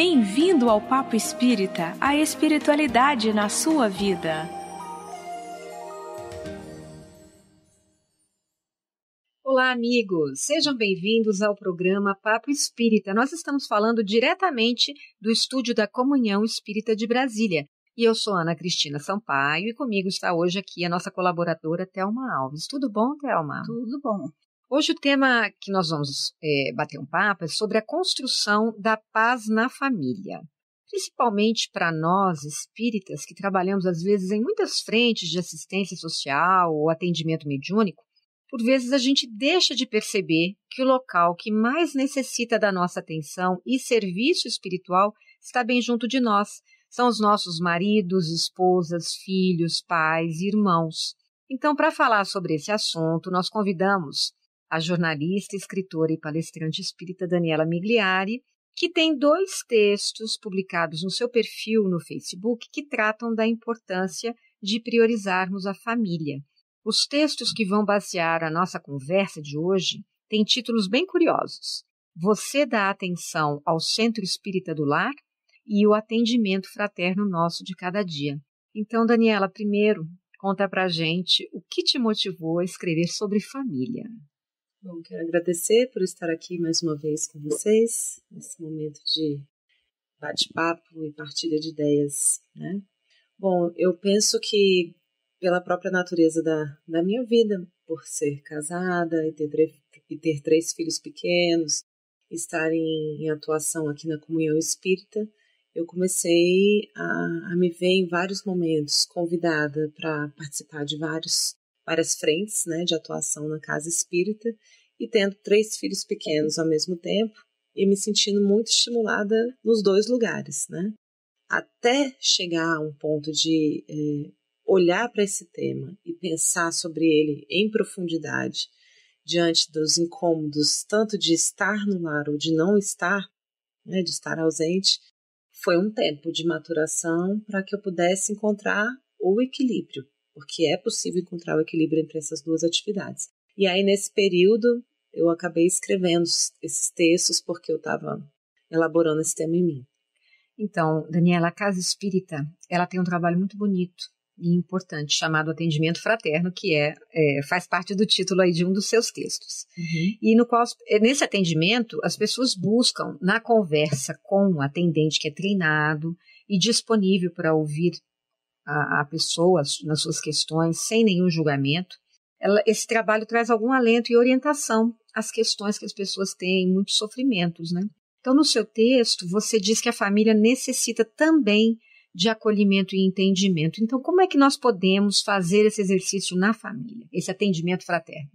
Bem-vindo ao Papo Espírita, a espiritualidade na sua vida. Olá, amigos! Sejam bem-vindos ao programa Papo Espírita. Nós estamos falando diretamente do estúdio da Comunhão Espírita de Brasília. E eu sou Ana Cristina Sampaio e comigo está hoje aqui a nossa colaboradora Thelma Alves. Tudo bom, Thelma? Tudo bom. Hoje o tema que nós vamos bater um papo é sobre a construção da paz na família. Principalmente para nós, espíritas, que trabalhamos às vezes em muitas frentes de assistência social ou atendimento mediúnico, por vezes a gente deixa de perceber que o local que mais necessita da nossa atenção e serviço espiritual está bem junto de nós. São os nossos maridos, esposas, filhos, pais, irmãos. Então, para falar sobre esse assunto, nós convidamos a jornalista, escritora e palestrante espírita Daniela Migliari, que tem 2 textos publicados no seu perfil no Facebook que tratam da importância de priorizarmos a família. Os textos que vão basear a nossa conversa de hoje têm títulos bem curiosos. Você dá atenção ao Centro Espírita do Lar e o atendimento fraterno nosso de cada dia. Então, Daniela, primeiro, conta pra gente o que te motivou a escrever sobre família. Bom, quero agradecer por estar aqui mais uma vez com vocês, nesse momento de bate-papo e partilha de ideias, né? Bom, eu penso que pela própria natureza da minha vida, por ser casada e ter 3 filhos pequenos, estar em atuação aqui na Comunhão Espírita, eu comecei a me ver em vários momentos convidada para participar de várias frentes, né, de atuação na casa espírita, e tendo 3 filhos pequenos ao mesmo tempo e me sentindo muito estimulada nos 2 lugares, né, até chegar a um ponto de olhar para esse tema e pensar sobre ele em profundidade diante dos incômodos, tanto de estar no lar ou de não estar, né, de estar ausente. Foi um tempo de maturação para que eu pudesse encontrar o equilíbrio, porque é possível encontrar o equilíbrio entre essas 2 atividades. E aí, nesse período, eu acabei escrevendo esses textos porque eu estava elaborando esse tema em mim. Então, Daniela, a Casa Espírita, ela tem um trabalho muito bonito e importante, chamado Atendimento Fraterno, que faz parte do título aí de um dos seus textos. Uhum. E no qual, nesse atendimento, as pessoas buscam, na conversa com o atendente que é treinado e disponível para ouvir a pessoa nas suas questões, sem nenhum julgamento, esse trabalho traz algum alento e orientação às questões que as pessoas têm, muitos sofrimentos, né? Então, no seu texto, você diz que a família necessita também de acolhimento e entendimento. Então, como é que nós podemos fazer esse exercício na família, esse atendimento fraterno?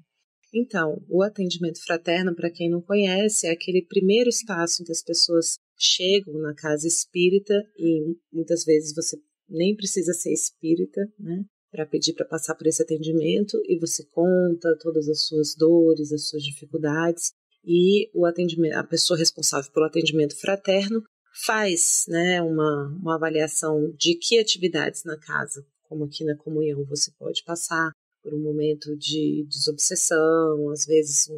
Então, o atendimento fraterno, para quem não conhece, é aquele primeiro espaço em que as pessoas chegam na casa espírita e muitas vezes você nem precisa ser espírita, né, para pedir para passar por esse atendimento, e você conta todas as suas dores, as suas dificuldades, e a pessoa responsável pelo atendimento fraterno faz, né, uma avaliação de que atividades na casa, como aqui na comunhão, você pode passar por um momento de desobsessão, às vezes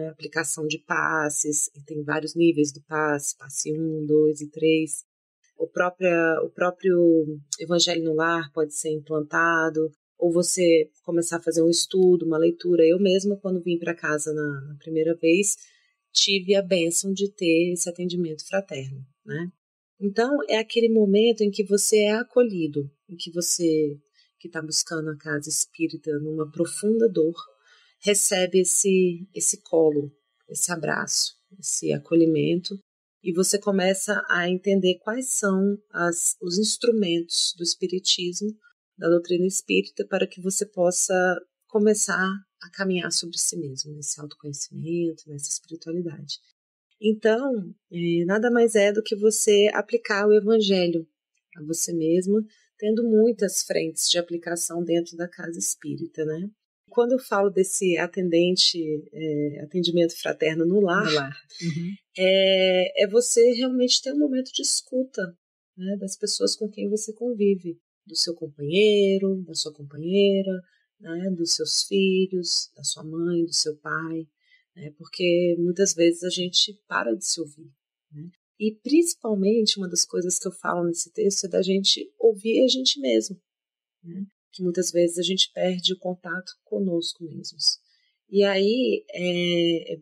aplicação de passes, e tem vários níveis do passe 1, 2 e 3. O próprio Evangelho no Lar pode ser implantado, ou você começar a fazer um estudo, uma leitura. Eu mesma, quando vim para casa na primeira vez, tive a bênção de ter esse atendimento fraterno, né? Então, é aquele momento em que você é acolhido, em que você, que está buscando a casa espírita numa profunda dor, recebe esse colo, esse abraço, esse acolhimento, e você começa a entender quais são os instrumentos do espiritismo, da doutrina espírita, para que você possa começar a caminhar sobre si mesmo, nesse autoconhecimento, nessa espiritualidade. Então, nada mais é do que você aplicar o evangelho a você mesma, tendo muitas frentes de aplicação dentro da casa espírita, né? Quando eu falo desse atendimento fraterno no lar, Uhum. é você realmente ter um momento de escuta, né, das pessoas com quem você convive, do seu companheiro, da sua companheira, né, dos seus filhos, da sua mãe, do seu pai, né, porque muitas vezes a gente para de se ouvir, né? E principalmente uma das coisas que eu falo nesse texto é da gente ouvir a gente mesmo, né? Que muitas vezes a gente perde o contato conosco mesmos. E aí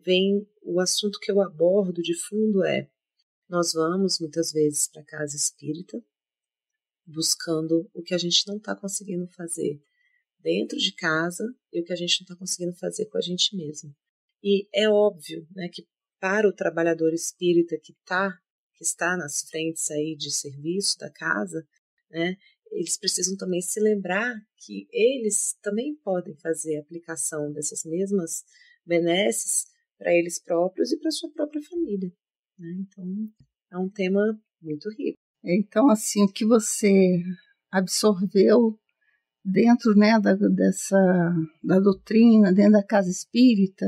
vem o assunto que eu abordo de fundo nós vamos muitas vezes para a casa espírita buscando o que a gente não está conseguindo fazer dentro de casa e o que a gente não está conseguindo fazer com a gente mesmo. E é óbvio, né, que para o trabalhador espírita que está nas frentes aí de serviço da casa, né, eles precisam também se lembrar que eles também podem fazer a aplicação dessas mesmas benesses para eles próprios e para sua própria família, né? Então, é um tema muito rico. Então, assim, o que você absorveu dentro, né, da doutrina, dentro da casa espírita,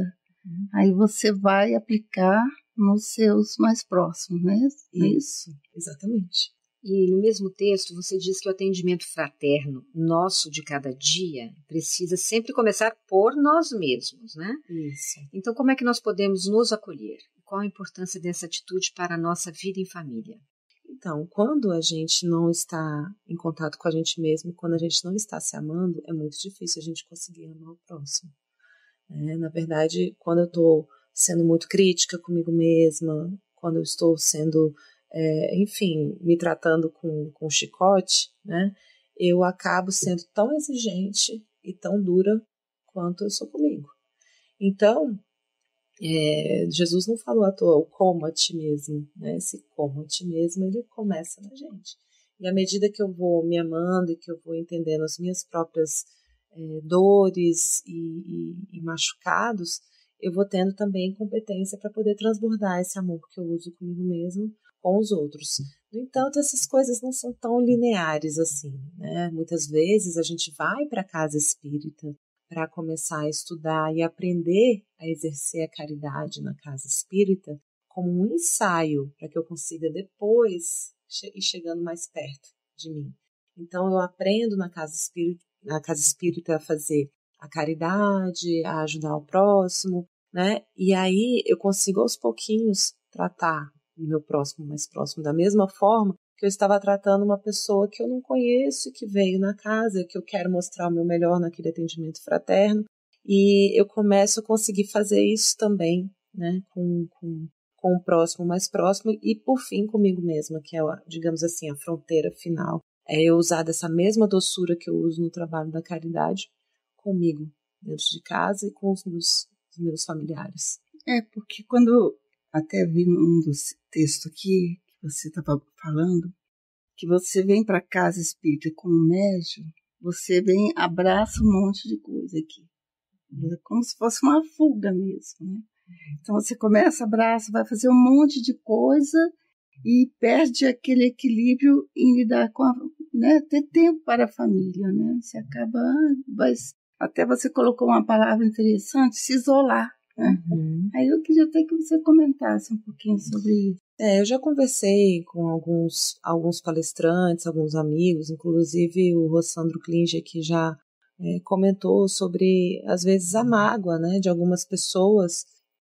aí você vai aplicar nos seus mais próximos, né? Isso, exatamente. E no mesmo texto você diz que o atendimento fraterno nosso de cada dia precisa sempre começar por nós mesmos, né? Isso. Então, como é que nós podemos nos acolher? Qual a importância dessa atitude para a nossa vida em família? Então, quando a gente não está em contato com a gente mesmo, quando a gente não está se amando, é muito difícil a gente conseguir amar o próximo. Na verdade, quando eu estou sendo muito crítica comigo mesma, quando eu estou sendo, enfim, me tratando com chicote, né, eu acabo sendo tão exigente e tão dura quanto eu sou comigo. Então, Jesus não falou à toa o como a ti mesmo, né? Esse como a ti mesmo, ele começa na gente. E à medida que eu vou me amando e que eu vou entendendo as minhas próprias dores e machucados, eu vou tendo também competência para poder transbordar esse amor que eu uso comigo mesmo com os outros. No entanto, essas coisas não são tão lineares assim, né? Muitas vezes a gente vai para a casa espírita para começar a estudar e aprender a exercer a caridade na casa espírita como um ensaio para que eu consiga depois ir chegando mais perto de mim. Então eu aprendo na casa espírita a fazer a caridade, a ajudar o próximo, né? E aí eu consigo aos pouquinhos tratar o meu próximo mais próximo da mesma forma que eu estava tratando uma pessoa que eu não conheço, que veio na casa, que eu quero mostrar o meu melhor naquele atendimento fraterno, e eu começo a conseguir fazer isso também, né, com o próximo mais próximo e, por fim, comigo mesma, que é, digamos assim, a fronteira final. É eu usar dessa mesma doçura que eu uso no trabalho da caridade comigo, dentro de casa e com os meus familiares. Porque quando até vi num dos textos aqui que você estava falando, que você vem para a casa espírita como médium, você vem, abraça um monte de coisa aqui. É como se fosse uma fuga mesmo, né? Então você começa, abraça, vai fazer um monte de coisa e perde aquele equilíbrio em lidar com né, ter tempo para a família, né? Você acaba, até você colocou uma palavra interessante, se isolar, né? Aí eu queria até que você comentasse um pouquinho sobre isso. Eu já conversei com alguns palestrantes, alguns amigos, inclusive o Rossandro Klinger, que já comentou sobre, às vezes, a mágoa, né, de algumas pessoas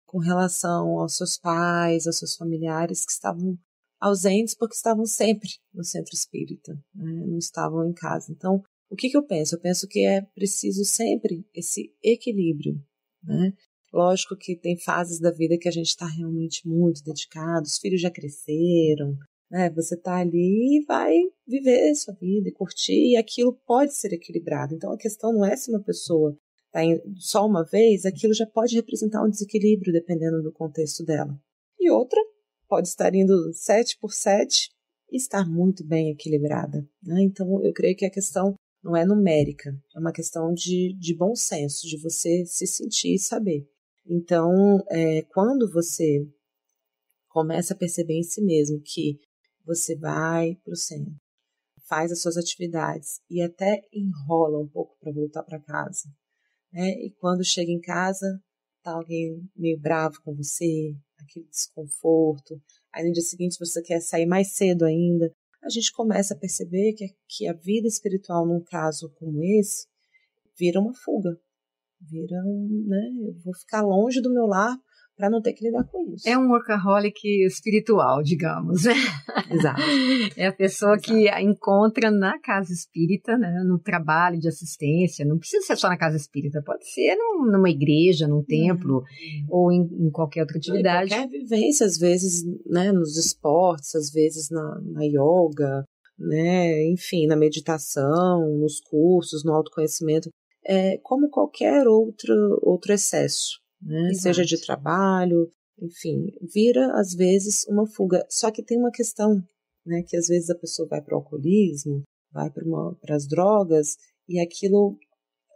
com relação aos seus pais, aos seus familiares que estavam ausentes porque estavam sempre no centro espírita, né, não estavam em casa. Então, o que eu penso? Eu penso que é preciso sempre esse equilíbrio, né? Lógico que tem fases da vida que a gente está realmente muito dedicado, os filhos já cresceram, né? Você está ali e vai viver sua vida e curtir, e aquilo pode ser equilibrado. Então a questão não é se uma pessoa está só uma vez, aquilo já pode representar um desequilíbrio dependendo do contexto dela. E outra pode estar indo 7 por 7 e estar muito bem equilibrada, né? Então eu creio que a questão não é numérica, é uma questão de bom senso, de você se sentir e saber. Então, quando você começa a perceber em si mesmo que você vai para o centro, faz as suas atividades e até enrola um pouco para voltar para casa, né? E quando chega em casa, tá alguém meio bravo com você, aquele desconforto, aí no dia seguinte você quer sair mais cedo ainda, a gente começa a perceber que a vida espiritual, num caso como esse, vira uma fuga. Né? Eu vou ficar longe do meu lar para não ter que lidar com isso. É um workaholic espiritual, digamos. Exato. É a pessoa que encontra na casa espírita, né, no trabalho de assistência. Não precisa ser só na casa espírita, pode ser numa igreja, num templo, ou em qualquer outra atividade. Qualquer vivência, às vezes, né, nos esportes, às vezes na yoga, né, enfim, na meditação, nos cursos, no autoconhecimento, como qualquer outro excesso. Né? Seja de trabalho, enfim, vira às vezes uma fuga. Só que tem uma questão, né, que às vezes a pessoa vai para o alcoolismo, vai para as drogas e aquilo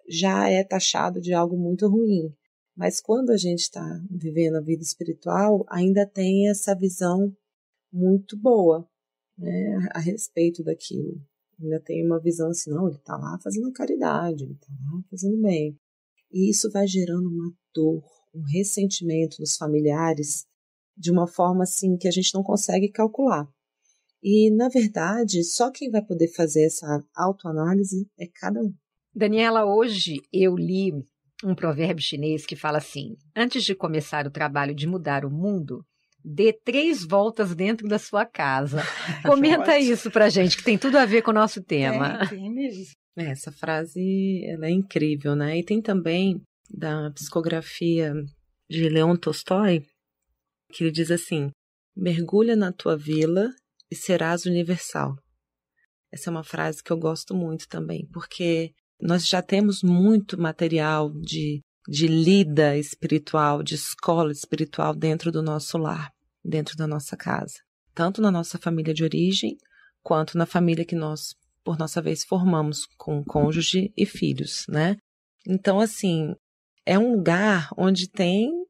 já é taxado de algo muito ruim. Mas quando a gente está vivendo a vida espiritual, ainda tem essa visão muito boa, né, a respeito daquilo. Ainda tem uma visão assim, não, ele está lá fazendo caridade, ele está lá fazendo bem. E isso vai gerando uma dor, um ressentimento nos familiares de uma forma assim que a gente não consegue calcular. E, na verdade, só quem vai poder fazer essa autoanálise é cada um. Daniela, hoje eu li um provérbio chinês que fala assim: antes de começar o trabalho de mudar o mundo, dê 3 voltas dentro da sua casa. Comenta isso pra gente, que tem tudo a ver com o nosso tema. Tem mesmo. Essa frase, ela é incrível, né? E tem também da psicografia de Leon Tolstói, que ele diz assim: mergulha na tua vila e serás universal. Essa é uma frase que eu gosto muito também, porque nós já temos muito material de lida espiritual, de escola espiritual dentro do nosso lar, dentro da nossa casa. Tanto na nossa família de origem, quanto na família que nós, por nossa vez, formamos com cônjuge e filhos, né? Então, assim, é um lugar onde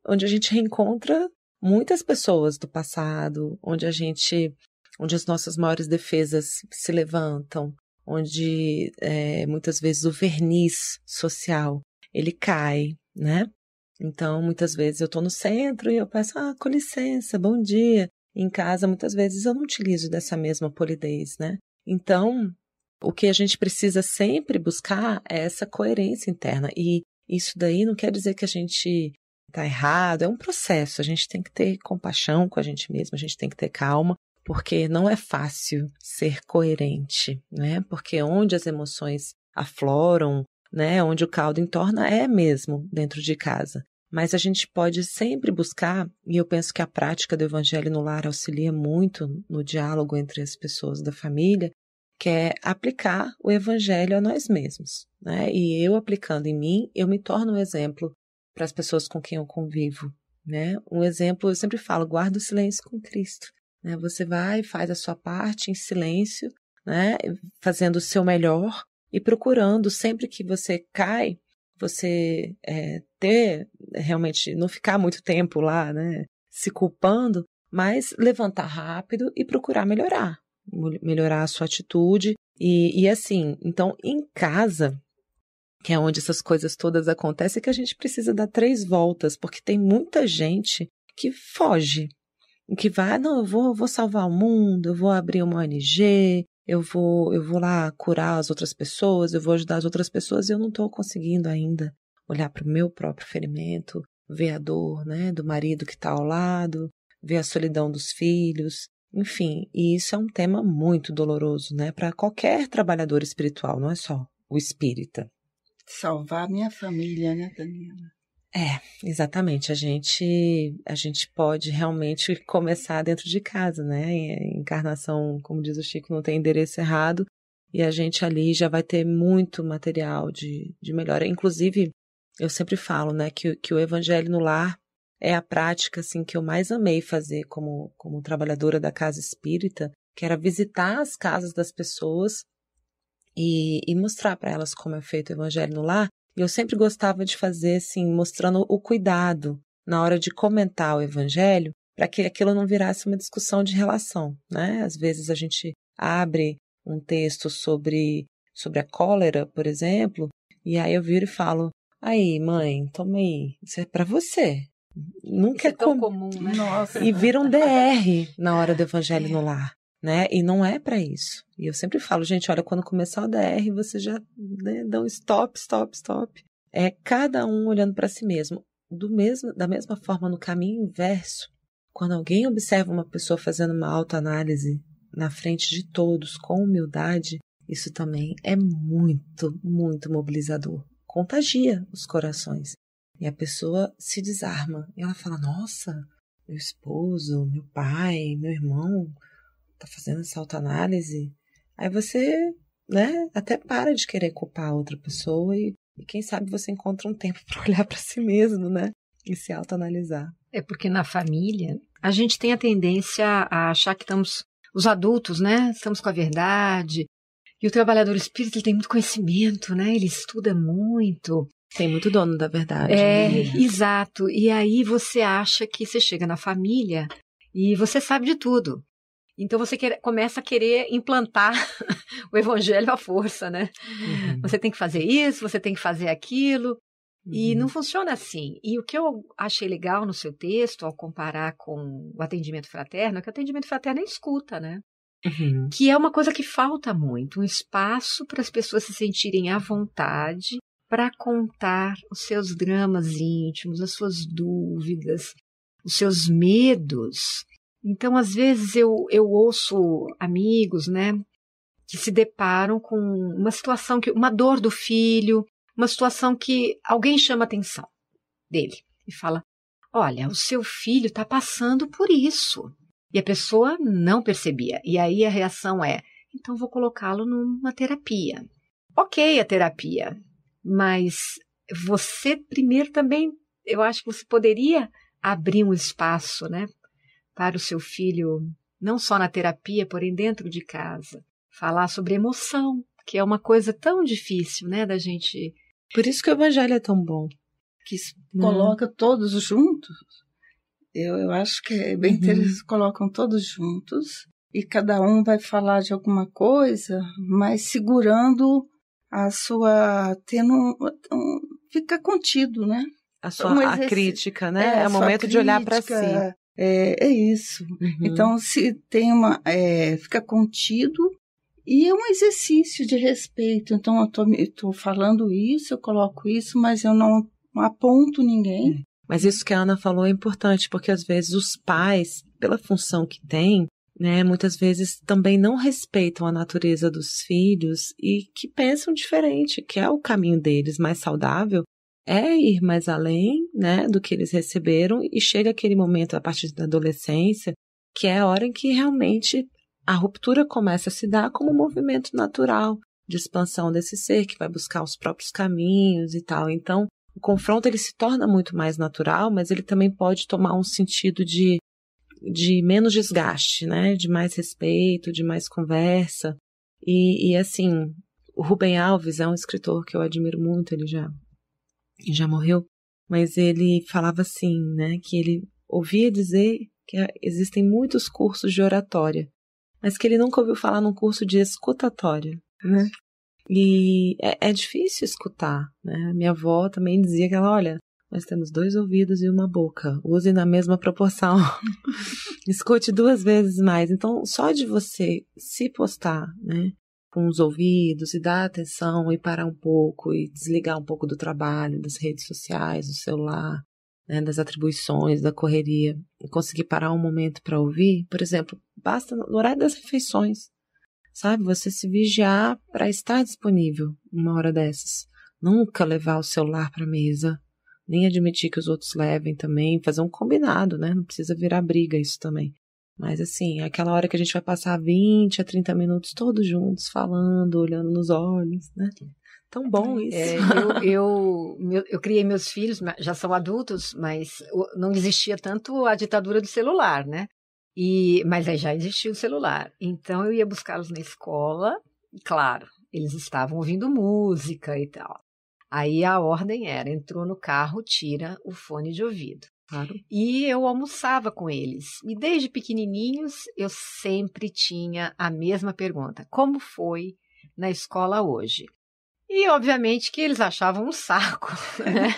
a gente reencontra muitas pessoas do passado, onde as nossas maiores defesas se levantam, onde muitas vezes o verniz social, ele cai, né? Então, muitas vezes eu estou no centro e eu peço, com licença, bom dia. Em casa, muitas vezes eu não utilizo dessa mesma polidez, né? Então, o que a gente precisa sempre buscar é essa coerência interna. E isso daí não quer dizer que a gente está errado, é um processo. A gente tem que ter compaixão com a gente mesmo, a gente tem que ter calma, porque não é fácil ser coerente, né? Porque onde as emoções afloram, né? Onde o caldo entorna é mesmo dentro de casa. Mas a gente pode sempre buscar, e eu penso que a prática do Evangelho no Lar auxilia muito no diálogo entre as pessoas da família, que é aplicar o Evangelho a nós mesmos, né? E eu aplicando em mim, eu me torno um exemplo para as pessoas com quem eu convivo, né? Um exemplo, eu sempre falo, guarda o silêncio com Cristo, né? Você vai e faz a sua parte em silêncio, né? Fazendo o seu melhor e procurando, sempre que você cai, você realmente não ficar muito tempo lá, né? Se culpando, mas levantar rápido e procurar melhorar a sua atitude e assim, então em casa, que é onde essas coisas todas acontecem, é que a gente precisa dar 3 voltas, porque tem muita gente que foge, que vai, não, eu vou salvar o mundo, eu vou abrir uma ONG, eu vou lá curar as outras pessoas, eu vou ajudar as outras pessoas e eu não estou conseguindo ainda olhar para o meu próprio ferimento, ver a dor, né, do marido que está ao lado, ver a solidão dos filhos. Enfim, e isso é um tema muito doloroso, né, para qualquer trabalhador espiritual, não é só o espírita. Salvar minha família, né, Daniela? Exatamente. A gente pode realmente começar dentro de casa, né? Encarnação, como diz o Chico, não tem endereço errado, e a gente ali já vai ter muito material de melhora. Inclusive, eu sempre falo, né, que o Evangelho no Lar é a prática assim, que eu mais amei fazer como trabalhadora da casa espírita, que era visitar as casas das pessoas e mostrar para elas como é feito o Evangelho no Lar. E eu sempre gostava de fazer assim, mostrando o cuidado na hora de comentar o Evangelho, para que aquilo não virasse uma discussão de relação, né? Às vezes a gente abre um texto sobre a cólera, por exemplo, e aí eu viro e falo, aí, mãe, toma aí, isso é para você. Nunca é tão comum, né? Nossa. E vira um DR na hora do Evangelho no Lar, né? E não é para isso. E eu sempre falo, gente, olha, quando começar o DR, você já, né, dá um stop. É cada um olhando para si mesmo. da mesma forma, no caminho inverso, quando alguém observa uma pessoa fazendo uma autoanálise na frente de todos, com humildade, isso também é muito, muito mobilizador. Contagia os corações. E a pessoa se desarma. E ela fala, nossa, meu esposo, meu pai, meu irmão tá fazendo essa autoanálise. Aí você, né, até para de querer culpar a outra pessoa e quem sabe você encontra um tempo para olhar para si mesmo, né, e se autoanalisar. É porque na família a gente tem a tendência a achar que os adultos, né, estamos com a verdade. E o trabalhador espírita ele tem muito conhecimento, né, ele estuda muito. Tem muito dono da verdade. Exato. E aí você acha que você chega na família e você sabe de tudo. Então você começa a querer implantar o evangelho à força, né? Uhum. Você tem que fazer isso, você tem que fazer aquilo. Uhum. E não funciona assim. E o que eu achei legal no seu texto, ao comparar com o atendimento fraterno, é que o atendimento fraterno é escuta, né? Uhum. Que é uma coisa que falta muito. Um espaço para as pessoas se sentirem à vontade para contar os seus dramas íntimos, as suas dúvidas, os seus medos. Então, às vezes, eu ouço amigos, né, que se deparam com uma situação, uma dor do filho, uma situação que alguém chama a atenção dele e fala, olha, o seu filho está passando por isso. E a pessoa não percebia. E aí a reação é, então vou colocá-lo numa terapia. Ok, a terapia, mas você primeiro também, eu acho que você poderia abrir um espaço, né, para o seu filho, não só na terapia, porém dentro de casa, falar sobre emoção, que é uma coisa tão difícil, né, da gente... Por isso que o evangelho é tão bom. Que coloca todos juntos. Eu acho que é bem interessante, colocam todos juntos e cada um vai falar de alguma coisa, mas segurando a sua... fica contido, né? A crítica, né? É o momento de olhar para si. É isso. Então, se tem fica contido e é um exercício de respeito. Então, eu estou falando isso, eu coloco isso, mas eu não aponto ninguém. Mas isso que a Ana falou é importante, porque às vezes os pais, pela função que têm, né, muitas vezes também não respeitam a natureza dos filhos e que pensam diferente, que é o caminho deles mais saudável, é ir mais além, né, do que eles receberam, e chega aquele momento a partir da adolescência, que é a hora em que realmente a ruptura começa a se dar como um movimento natural de expansão desse ser, que vai buscar os próprios caminhos e tal. Então, o confronto ele se torna muito mais natural, mas ele também pode tomar um sentido de menos desgaste, né, de mais respeito, de mais conversa. E assim, o Rubem Alves é um escritor que eu admiro muito, ele já morreu, mas ele falava assim, né, que ele ouvia dizer que existem muitos cursos de oratória, mas que ele nunca ouviu falar num curso de escutatória, né? E é difícil escutar, né? Minha avó também dizia que olha, nós temos 2 ouvidos e uma boca, use na mesma proporção, escute 2 vezes mais. Então, só de você se postar, né, com os ouvidos e dar atenção e parar um pouco e desligar um pouco do trabalho, das redes sociais, do celular, né, das atribuições, da correria, e conseguir parar um momento para ouvir, por exemplo, basta no horário das refeições, sabe? Você se vigiar para estar disponível numa hora dessas. Nunca levar o celular para a mesa, nem admitir que os outros levem também, fazer um combinado, né? Não precisa virar briga isso também. Mas assim, aquela hora que a gente vai passar 20 a 30 minutos todos juntos, falando, olhando nos olhos, né? Tão bom isso. Eu criei meus filhos, já são adultos, mas não existia tanto a ditadura do celular, né? Mas aí já existia o celular. Então eu ia buscá-los na escola, e claro, eles estavam ouvindo música e tal. Aí a ordem era, entrou no carro, tira o fone de ouvido. Claro. E eu almoçava com eles. E desde pequenininhos eu sempre tinha a mesma pergunta. Como foi na escola hoje? E obviamente que eles achavam um saco, né?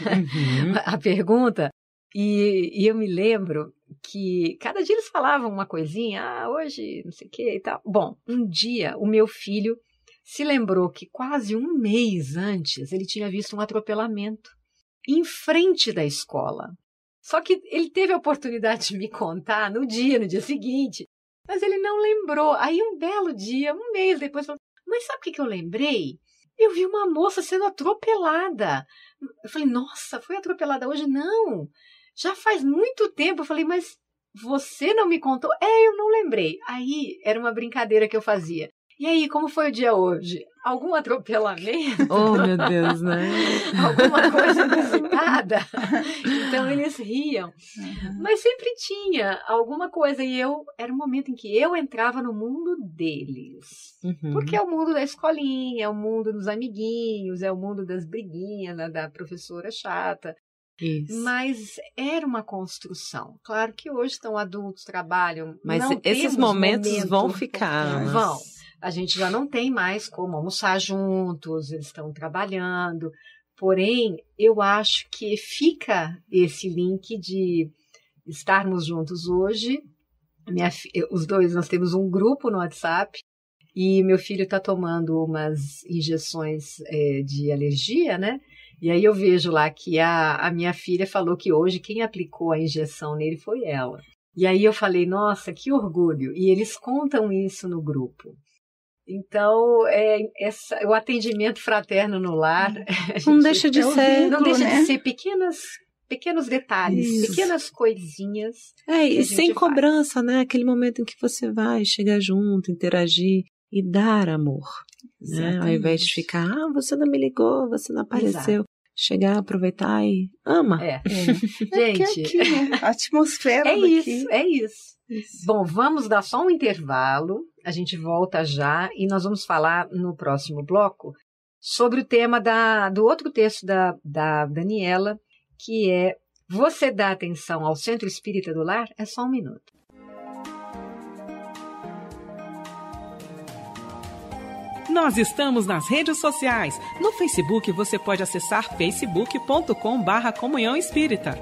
A pergunta. E eu me lembro que cada dia eles falavam uma coisinha, hoje não sei o que e tal. Bom, um dia o meu filho se lembrou que quase um mês antes ele tinha visto um atropelamento. em frente da escola. Só que ele teve a oportunidade de me contar no dia seguinte, mas ele não lembrou. Aí um belo dia, um mês depois, falou, mas sabe o que eu lembrei? Eu vi uma moça sendo atropelada. Eu falei, nossa, foi atropelada hoje? Não, já faz muito tempo. Eu falei, mas você não me contou? Eu não lembrei. Aí era uma brincadeira que eu fazia. E aí, como foi o dia hoje? Algum atropelamento? Oh, meu Deus, né? Alguma coisa inusitada? Então, eles riam. Mas sempre tinha alguma coisa. E era um momento em que eu entrava no mundo deles. Porque é o mundo da escolinha, é o mundo dos amiguinhos, é o mundo das briguinhas, da professora chata. Isso. Mas era uma construção. Claro que hoje estão adultos, trabalham. Mas não esses momentos vão ficar. Vão. A gente já não tem mais como almoçar juntos, eles estão trabalhando. Porém, eu acho que fica esse link de estarmos juntos hoje. Os dois, nós temos um grupo no WhatsApp e meu filho está tomando umas injeções de alergia, né? E aí eu vejo lá que a minha filha falou que hoje quem aplicou a injeção nele foi ela. E aí eu falei, nossa, que orgulho. E eles contam isso no grupo. Então, o atendimento fraterno no lar... Não deixa de ser. Não deixa de ser pequenos detalhes, isso. Pequenas coisinhas. E sem cobrança, né? Aquele momento em que você vai chegar junto, interagir e dar amor. Né? Ao invés de ficar, você não me ligou, você não apareceu. Exato. Chegar, aproveitar e ama. Gente, aqui, a atmosfera daqui. É isso. Bom, vamos dar só um intervalo. A gente volta já e nós vamos falar no próximo bloco sobre o tema do outro texto da Daniela, que é Você dá atenção ao Centro Espírita do Lar? É só um minuto. Nós estamos nas redes sociais. No Facebook você pode acessar facebook.com/Comunhão Espírita.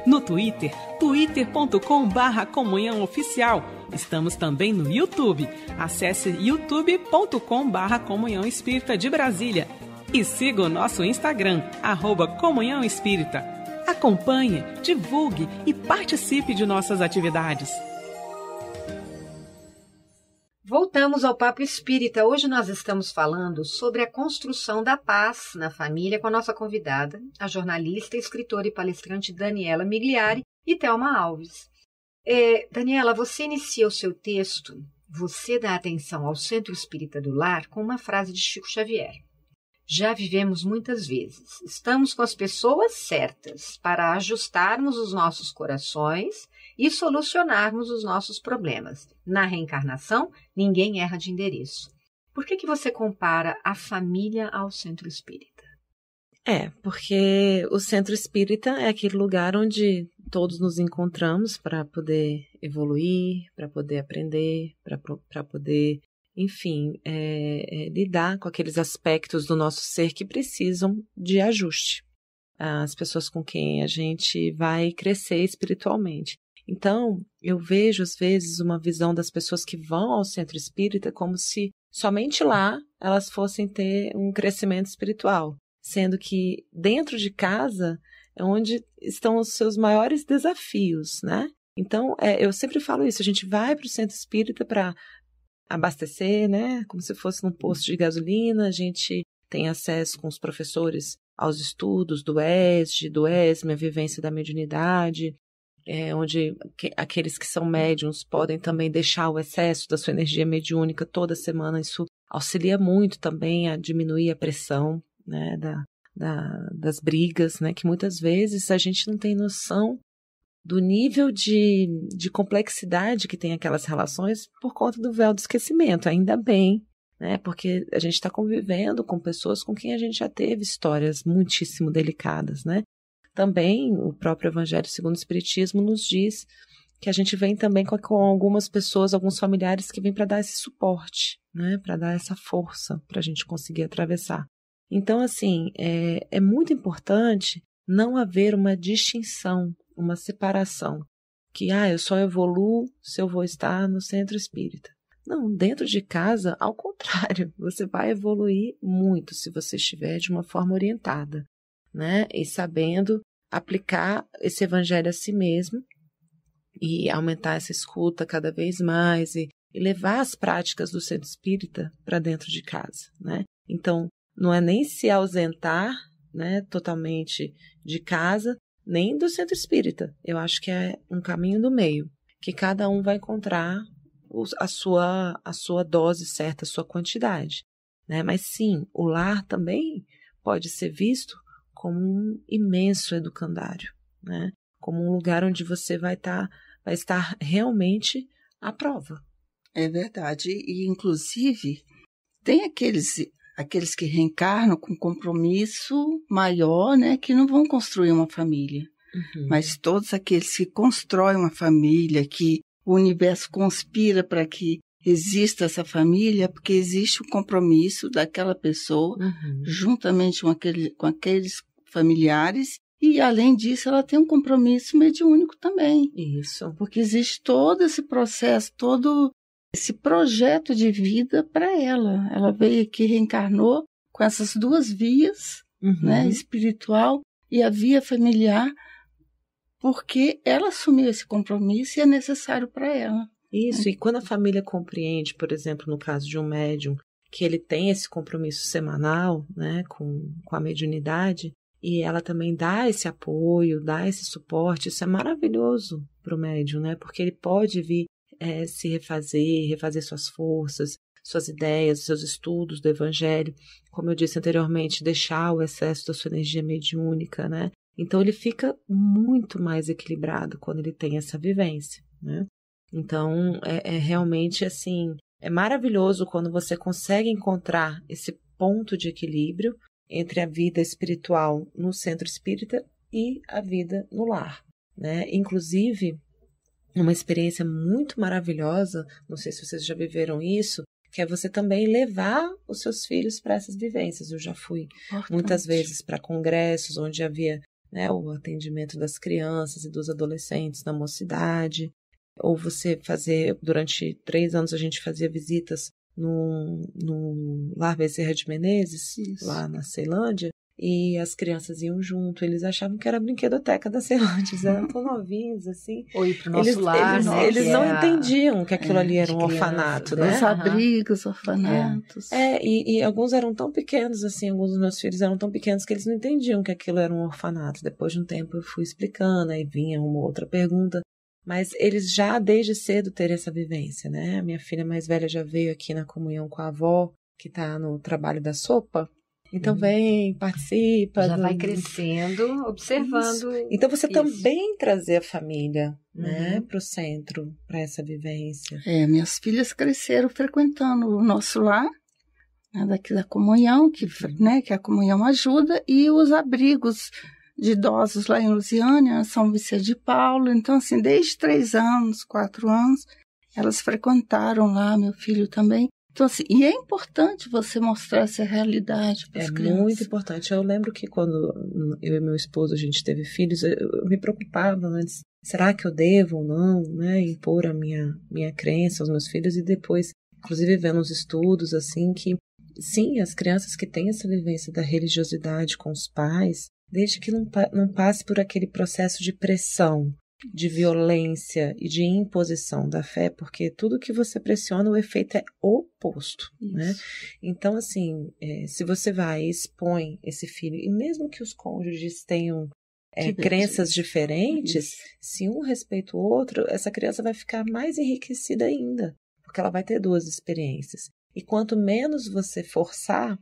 No Twitter, twitter.com/Comunhão Oficial. Estamos também no YouTube. Acesse youtube.com/Comunhão Espírita de Brasília. E siga o nosso Instagram, @Comunhão Espírita. Acompanhe, divulgue e participe de nossas atividades. Voltamos ao Papo Espírita. Hoje nós estamos falando sobre a construção da paz na família com a nossa convidada, a jornalista, escritora e palestrante Daniela Migliari e Thelma Alves. Daniela, você inicia o seu texto, Você dá atenção ao Centro Espírita do Lar, com uma frase de Chico Xavier. Já vivemos muitas vezes. Estamos com as pessoas certas para ajustarmos os nossos corações e solucionarmos os nossos problemas. Na reencarnação, ninguém erra de endereço. Por que você compara a família ao Centro Espírita? Porque o Centro Espírita é aquele lugar onde todos nos encontramos para poder evoluir, para poder aprender, para poder, enfim, lidar com aqueles aspectos do nosso ser que precisam de ajuste. As pessoas com quem a gente vai crescer espiritualmente. Então, eu vejo, às vezes, uma visão das pessoas que vão ao Centro Espírita como se somente lá elas fossem ter um crescimento espiritual, sendo que dentro de casa é onde estão os seus maiores desafios, né? Então, eu sempre falo isso, a gente vai para o Centro Espírita para abastecer, né? Como se fosse num posto de gasolina, a gente tem acesso com os professores aos estudos do ESG, do ESME, a vivência da mediunidade, onde aqueles que são médiuns podem também deixar o excesso da sua energia mediúnica toda semana. Isso auxilia muito também a diminuir a pressão, né, das brigas, né, que muitas vezes a gente não tem noção do nível de complexidade que tem aquelas relações por conta do véu do esquecimento. Ainda bem, né, porque a gente está convivendo com pessoas com quem a gente já teve histórias muitíssimo delicadas, né? Também o próprio Evangelho segundo o Espiritismo nos diz que a gente vem também com algumas pessoas, alguns familiares que vêm para dar esse suporte, né, para dar essa força para a gente conseguir atravessar. Então, assim, é muito importante não haver uma distinção, uma separação, que eu só evoluo se eu vou estar no Centro Espírita. Não, dentro de casa, ao contrário, você vai evoluir muito se você estiver de uma forma orientada. né? E sabendo aplicar esse evangelho a si mesmo e aumentar essa escuta cada vez mais e levar as práticas do centro espírita para dentro de casa, né? Então, não é nem se ausentar, né, totalmente de casa, nem do centro espírita. Eu acho que é um caminho do meio, que cada um vai encontrar a sua dose certa, a sua quantidade, né? Mas sim, o lar também pode ser visto como um imenso educandário, né? Como um lugar onde você vai estar realmente à prova. É verdade. E, inclusive, tem aqueles que reencarnam com compromisso maior, né? Que não vão construir uma família. Uhum. Mas todos aqueles que constroem uma família, que o universo conspira para que exista essa família, porque existe o compromisso daquela pessoa, juntamente com aqueles familiares, e além disso ela tem um compromisso mediúnico também. Isso. Porque existe todo esse processo, todo esse projeto de vida para ela. Ela veio aqui, reencarnou com essas duas vias, né, espiritual e a via familiar, porque ela assumiu esse compromisso e é necessário para ela. Isso, e quando a família compreende, por exemplo, no caso de um médium, que ele tem esse compromisso semanal, né, com a mediunidade, e ela também dá esse apoio, dá esse suporte, isso é maravilhoso para o médium, né, porque ele pode vir se refazer suas forças, suas ideias, seus estudos do evangelho, como eu disse anteriormente, deixar o excesso da sua energia mediúnica, né. Então ele fica muito mais equilibrado quando ele tem essa vivência, né. Então, é realmente assim, é maravilhoso quando você consegue encontrar esse ponto de equilíbrio entre a vida espiritual no centro espírita e a vida no lar, né? Inclusive, uma experiência muito maravilhosa, não sei se vocês já viveram isso, que é você também levar os seus filhos para essas vivências. Eu já fui muitas vezes para congressos onde havia, né, o atendimento das crianças e dos adolescentes na mocidade. Ou você fazer, durante 3 anos a gente fazia visitas no Lar Bezerra de Menezes, lá na Ceilândia, e as crianças iam junto, eles achavam que era a brinquedoteca da Ceilândia, eles eram tão novinhos assim. Ou ir pro nosso lar, né? Eles não entendiam que aquilo ali era um orfanato, né? Os abrigos, orfanatos. E alguns eram tão pequenos, assim, alguns dos meus filhos eram tão pequenos que eles não entendiam que aquilo era um orfanato. Depois de um tempo eu fui explicando, aí vinha uma outra pergunta. Mas eles já desde cedo terem essa vivência, né? A minha filha mais velha já veio aqui na comunhão com a avó, que está no trabalho da sopa. Então vem, participa. Já vai crescendo, observando. Isso. Então você também trazer a família, né, para o centro, para essa vivência. Minhas filhas cresceram frequentando o nosso lar, né, daqui da comunhão, que a comunhão ajuda, e os abrigos de idosos lá em Lusiânia, São Vicente de Paulo. Então, assim, desde 3 anos, 4 anos, elas frequentaram lá, meu filho também. Então, assim, e é importante você mostrar essa realidade para as crianças. É muito importante. Eu lembro que quando eu e meu esposo, a gente teve filhos, eu me preocupava antes. Será que eu devo ou não, né, impor a minha crença aos meus filhos? E depois, inclusive, vendo uns estudos, assim, que, sim, as crianças que têm essa vivência da religiosidade com os pais, desde que não passe por aquele processo de pressão, de violência e de imposição da fé, porque tudo que você pressiona, o efeito é oposto, né? Então, assim, se você vai e expõe esse filho, e mesmo que os cônjuges tenham crenças diferentes, se um respeita o outro, essa criança vai ficar mais enriquecida ainda, porque ela vai ter 2 experiências. E quanto menos você forçar,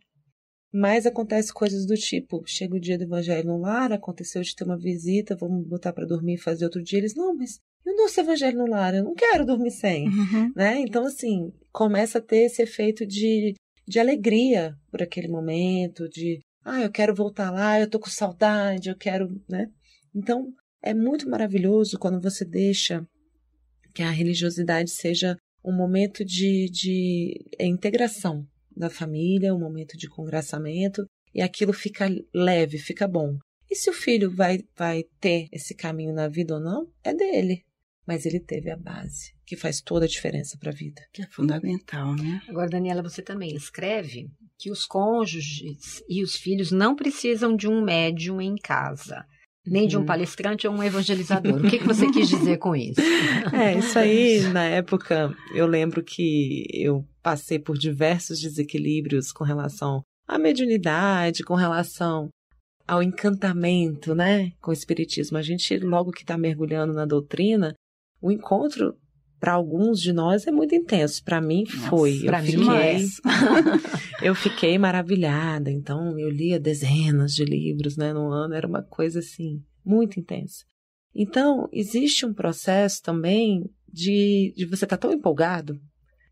mais acontece coisas do tipo, chega o dia do evangelho no lar, aconteceu de ter uma visita, vamos botar para dormir e fazer outro dia. Eles, não, mas e o nosso evangelho no lar? Eu não quero dormir sem, né? Então, assim, começa a ter esse efeito de alegria por aquele momento, de, eu quero voltar lá, eu tô com saudade, eu quero, né? Então, é muito maravilhoso quando você deixa que a religiosidade seja um momento de integração da família, um momento de congraçamento, e aquilo fica leve, fica bom. E se o filho vai ter esse caminho na vida ou não, é dele. Mas ele teve a base, que faz toda a diferença para a vida. Que é fundamental, né? Agora, Daniela, você também escreve que os cônjuges e os filhos não precisam de um médium em casa, nem de um palestrante ou um evangelizador. O que você quis dizer com isso? Isso aí, na época, eu lembro que eu passei por diversos desequilíbrios com relação à mediunidade, com relação ao encantamento, né, com o espiritismo. A gente, logo que está mergulhando na doutrina, o encontro, para alguns de nós, é muito intenso. Para mim, foi. Eu fiquei maravilhada. Então, eu lia dezenas de livros, né, no ano. Era uma coisa, assim, muito intensa. Então, existe um processo também de você estar tão empolgado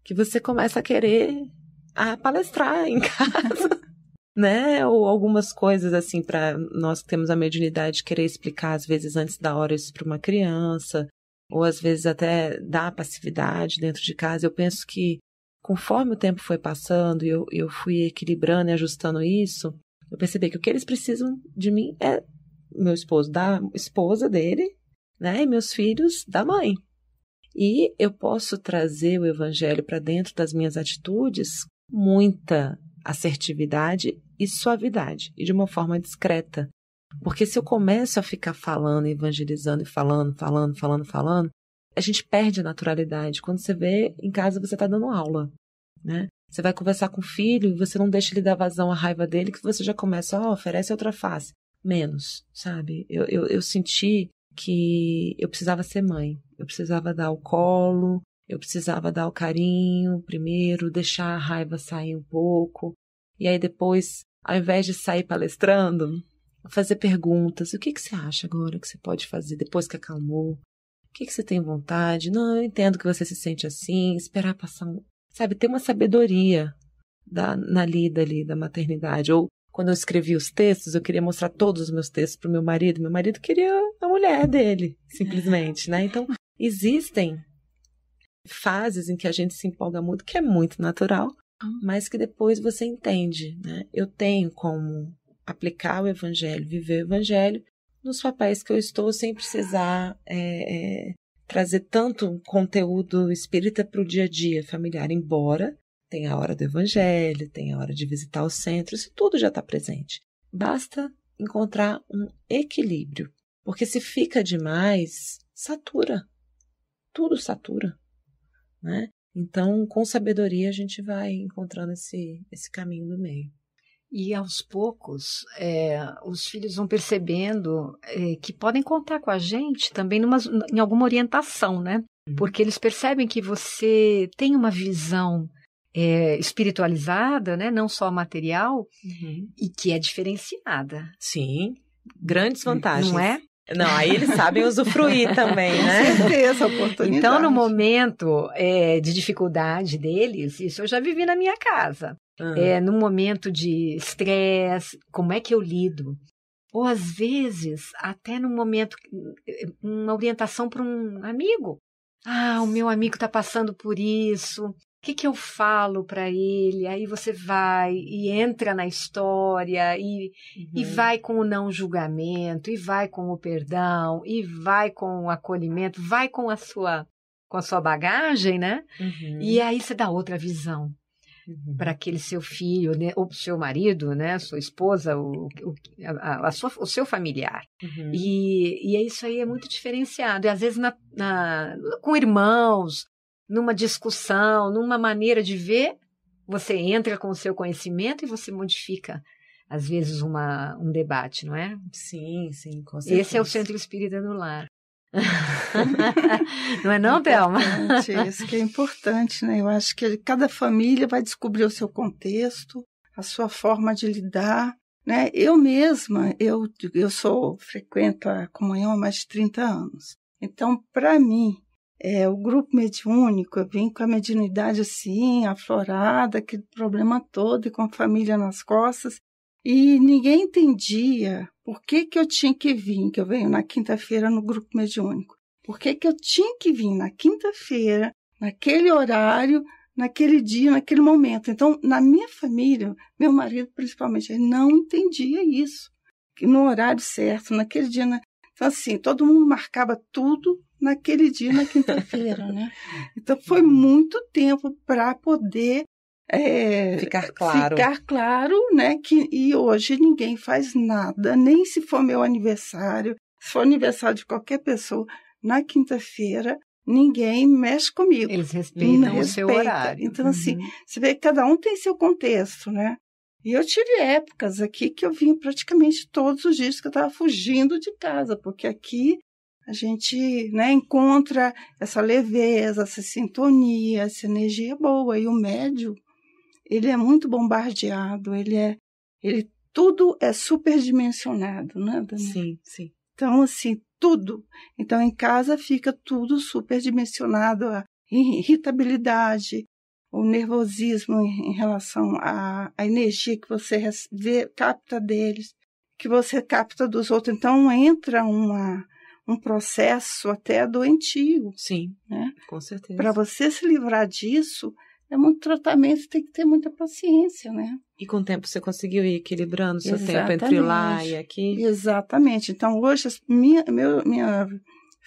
que você começa a querer palestrar em casa. Né? Ou algumas coisas assim, para nós que temos a mediunidade, querer explicar às vezes antes da hora isso para uma criança, ou às vezes até dar passividade dentro de casa. Eu penso que conforme o tempo foi passando e eu fui equilibrando e ajustando isso, eu percebi que o que eles precisam de mim é meu esposo da esposa dele, né? E meus filhos da mãe. E eu posso trazer o evangelho para dentro das minhas atitudes com muita assertividade e suavidade, e de uma forma discreta. Porque se eu começo a ficar falando, evangelizando e falando, a gente perde a naturalidade. Quando você vê, em casa você está dando aula, né? Você vai conversar com o filho e você não deixa ele dar vazão à raiva dele, que você já começa, oferece outra face. Menos, sabe? Eu senti que eu precisava ser mãe. Eu precisava dar o colo, eu precisava dar o carinho primeiro, deixar a raiva sair um pouco. E aí depois, ao invés de sair palestrando, fazer perguntas. O que você acha agora que você pode fazer depois que acalmou? O que você tem vontade? Não, eu entendo que você se sente assim. Esperar passar Sabe, ter uma sabedoria na lida ali da maternidade. Ou quando eu escrevi os textos, eu queria mostrar todos os meus textos para o meu marido. Meu marido queria a mulher dele, simplesmente, né? Então, existem fases em que a gente se empolga muito, que é muito natural, mas que depois você entende, né? Eu tenho como aplicar o evangelho, viver o evangelho nos papéis que eu estou, sem precisar trazer tanto conteúdo espírita para o dia a dia familiar, embora tenha a hora do evangelho, tenha a hora de visitar os centros, isso tudo já está presente. Basta encontrar um equilíbrio, porque se fica demais, satura, tudo satura, né? Então, com sabedoria, a gente vai encontrando esse caminho do meio. E aos poucos, os filhos vão percebendo que podem contar com a gente também em alguma orientação, né? Porque eles percebem que você tem uma visão espiritualizada, né? Não só material, e que é diferenciada. Sim, grandes vantagens. Não é? Não, aí eles sabem usufruir também, né? Com certeza, oportunidade. Então, no momento de dificuldade deles, isso eu já vivi na minha casa. No momento de estresse, como é que eu lido? Ou às vezes, até no momento, uma orientação para um amigo. O meu amigo está passando por isso. O que eu falo para ele? Aí você vai e entra na história e vai com o não julgamento, e vai com o perdão, e vai com o acolhimento, vai com a sua bagagem, né? E aí você dá outra visão para aquele seu filho, né? Ou para o seu marido, né? Sua esposa, o seu familiar. E isso aí é muito diferenciado. E às vezes com irmãos, numa discussão, numa maneira de ver, você entra com o seu conhecimento e você modifica, às vezes, um debate, não é? Sim, com certeza. Esse é o Centro Espírita do Lar. Não é não, Thelma? Isso que é importante, né? Eu acho que cada família vai descobrir o seu contexto, a sua forma de lidar, né? Eu mesma, eu frequento a comunhão há mais de 30 anos. Então, para mim, o grupo mediúnico, eu vim com a mediunidade assim, aflorada, aquele problema todo, e com a família nas costas, e ninguém entendia por que eu tinha que vir, que eu venho na quinta-feira no grupo mediúnico. Por que eu tinha que vir na quinta-feira, naquele horário, naquele dia, naquele momento. Então, na minha família, meu marido principalmente, ele não entendia isso, que no horário certo, naquele dia. Então, assim, todo mundo marcava tudo naquele dia, na quinta-feira, né? Então, foi muito tempo para poder ficar claro, né? E hoje ninguém faz nada, nem se for meu aniversário, se for aniversário de qualquer pessoa, na quinta-feira, ninguém mexe comigo. Eles respeitam o seu horário. Então, assim, você vê que cada um tem seu contexto, né? E eu tive épocas aqui que eu vinha praticamente todos os dias que eu estava fugindo de casa, porque aqui a gente, né, encontra essa leveza, essa sintonia, essa energia boa. E o médium, ele é muito bombardeado, tudo é superdimensionado, né, Daniela? Sim, sim. Então, assim, tudo. Então, em casa fica tudo superdimensionado, a irritabilidade, o nervosismo em relação à energia que você capta deles, que você capta dos outros. Então, entra um processo até doentio. Sim, né? Com certeza. Para você se livrar disso, é muito tratamento, você tem que ter muita paciência, né? E com o tempo você conseguiu ir equilibrando o seu tempo entre lá e aqui? Exatamente. Então, hoje, minha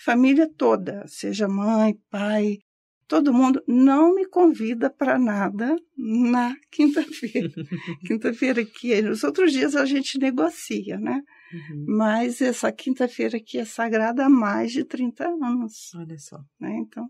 família toda, seja mãe, pai, todo mundo, não me convida para nada na quinta-feira. Quinta-feira aqui, nos outros dias a gente negocia, né? Mas essa quinta-feira aqui é sagrada há mais de 30 anos. Olha só. Né? Então,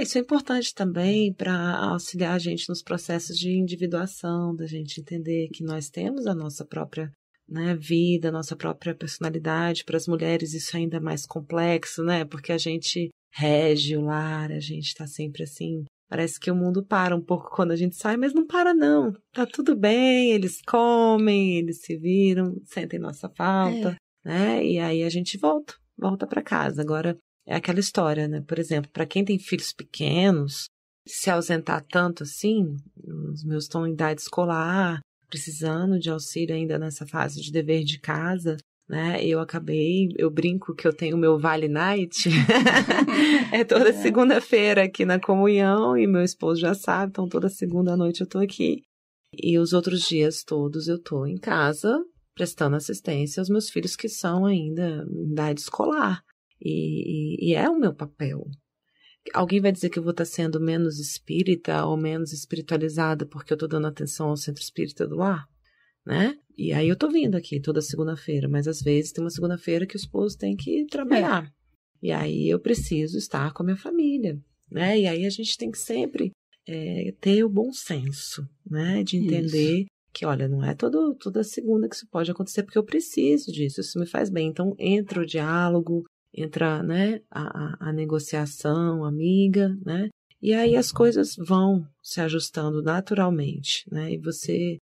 isso é importante também para auxiliar a gente nos processos de individuação, da gente entender que nós temos a nossa própria, né, vida, a nossa própria personalidade. Para as mulheres isso é ainda mais complexo, né? Porque a gente rege o lar, a gente está sempre assim. Parece que o mundo para um pouco quando a gente sai, mas não para não. Tá tudo bem, eles comem, eles se viram, sentem nossa falta, né? E aí a gente volta para casa. Agora, é aquela história, né? Por exemplo, para quem tem filhos pequenos, se ausentar tanto assim, os meus estão em idade escolar, precisando de auxílio ainda nessa fase de dever de casa, né? Eu brinco que eu tenho o meu Vale Night, é toda segunda-feira aqui na comunhão, e meu esposo já sabe, então toda segunda noite eu tô aqui. E os outros dias todos eu tô em casa, prestando assistência aos meus filhos que são ainda em idade escolar. E é o meu papel. Alguém vai dizer que eu vou estar sendo menos espírita ou menos espiritualizada porque eu estou dando atenção ao centro espírita do lar, né? E aí eu estou vindo aqui toda segunda-feira, mas às vezes tem uma segunda-feira que o esposo tem que trabalhar. E aí eu preciso estar com a minha família, né? E aí a gente tem que sempre ter o bom senso, né? De entender que, olha, não é toda segunda que isso pode acontecer, porque eu preciso disso, isso me faz bem. Então entra o diálogo, entra, né, a negociação amiga, né, e aí as coisas vão se ajustando naturalmente, né, e você,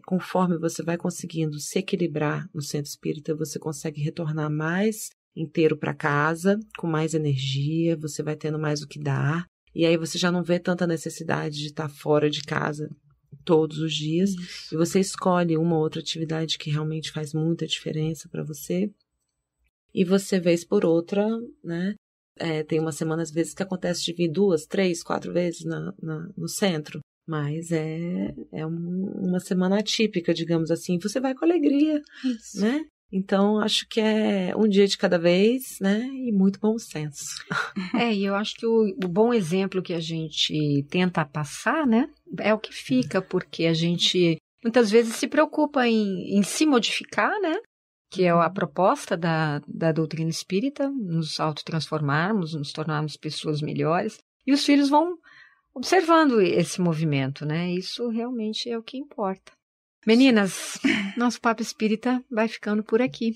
conforme você vai conseguindo se equilibrar no centro espírita, você consegue retornar mais inteiro para casa, com mais energia, você vai tendo mais o que dar, e aí você já não vê tanta necessidade de estar fora de casa todos os dias, e você escolhe uma ou outra atividade que realmente faz muita diferença para você. E você, vez por outra, né, tem uma semana, às vezes, que acontece de vir 2, 3, 4 vezes no centro. Mas é uma semana atípica, digamos assim. Você vai com alegria, né? Então, acho que é um dia de cada vez, né? E muito bom senso. E eu acho que o bom exemplo que a gente tenta passar, né, é o que fica, porque a gente muitas vezes se preocupa em se modificar, né? Que é a proposta da doutrina espírita, nos autotransformarmos, nos tornarmos pessoas melhores. E os filhos vão observando esse movimento, né? Isso realmente é o que importa. Meninas, nosso Papo Espírita vai ficando por aqui.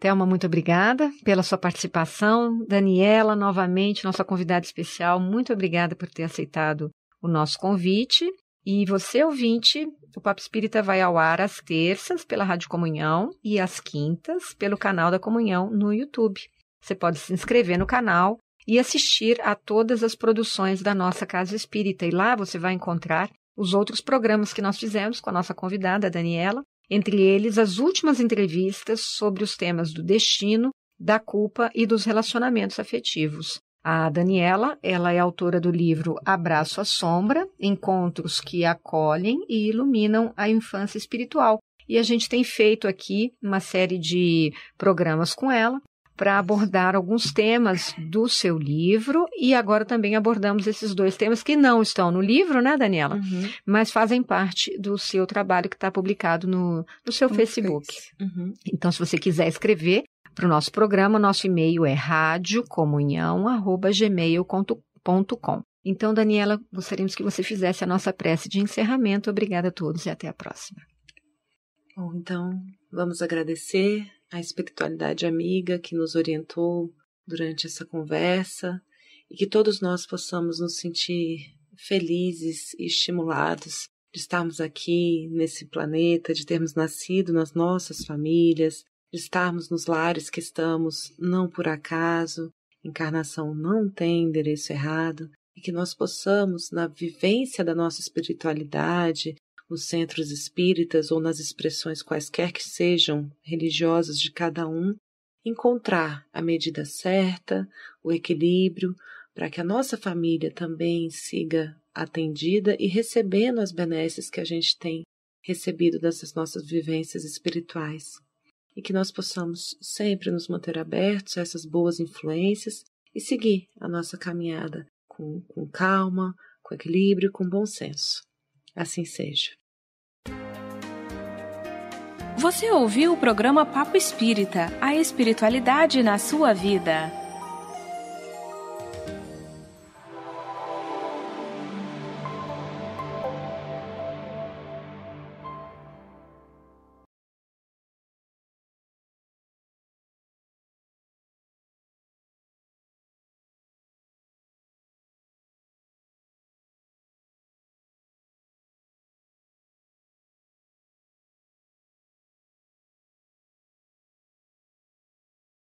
Thelma, muito obrigada pela sua participação. Daniela, novamente, nossa convidada especial, muito obrigada por ter aceitado o nosso convite. E você, ouvinte, o Papo Espírita vai ao ar às terças pela Rádio Comunhão e às quintas pelo canal da Comunhão no YouTube. Você pode se inscrever no canal e assistir a todas as produções da nossa Casa Espírita. E lá você vai encontrar os outros programas que nós fizemos com a nossa convidada, a Daniela, entre eles as últimas entrevistas sobre os temas do destino, da culpa e dos relacionamentos afetivos. A Daniela, ela é autora do livro Abraço à Sombra, Encontros que acolhem e iluminam a infância espiritual. E a gente tem feito aqui uma série de programas com ela, para abordar alguns temas do seu livro, e agora também abordamos esses 2 temas que não estão no livro, né, Daniela? Uhum. Mas fazem parte do seu trabalho que está publicado no seu Facebook. Uhum. Então, se você quiser escrever para o nosso programa, nosso e-mail é radiocomunhão@gmail.com. Então, Daniela, gostaríamos que você fizesse a nossa prece de encerramento. Obrigada a todos e até a próxima. Bom, então, vamos agradecer a espiritualidade amiga que nos orientou durante essa conversa e que todos nós possamos nos sentir felizes e estimulados de estarmos aqui nesse planeta, de termos nascido nas nossas famílias, de estarmos nos lares que estamos não por acaso, encarnação não tem endereço errado, e que nós possamos, na vivência da nossa espiritualidade, nos centros espíritas ou nas expressões quaisquer que sejam religiosas de cada um, encontrar a medida certa, o equilíbrio, para que a nossa família também siga atendida e recebendo as benesses que a gente tem recebido dessas nossas vivências espirituais. E que nós possamos sempre nos manter abertos a essas boas influências e seguir a nossa caminhada com calma, com equilíbrio e com bom senso. Assim seja. Você ouviu o programa Papo Espírita, a espiritualidade na sua vida.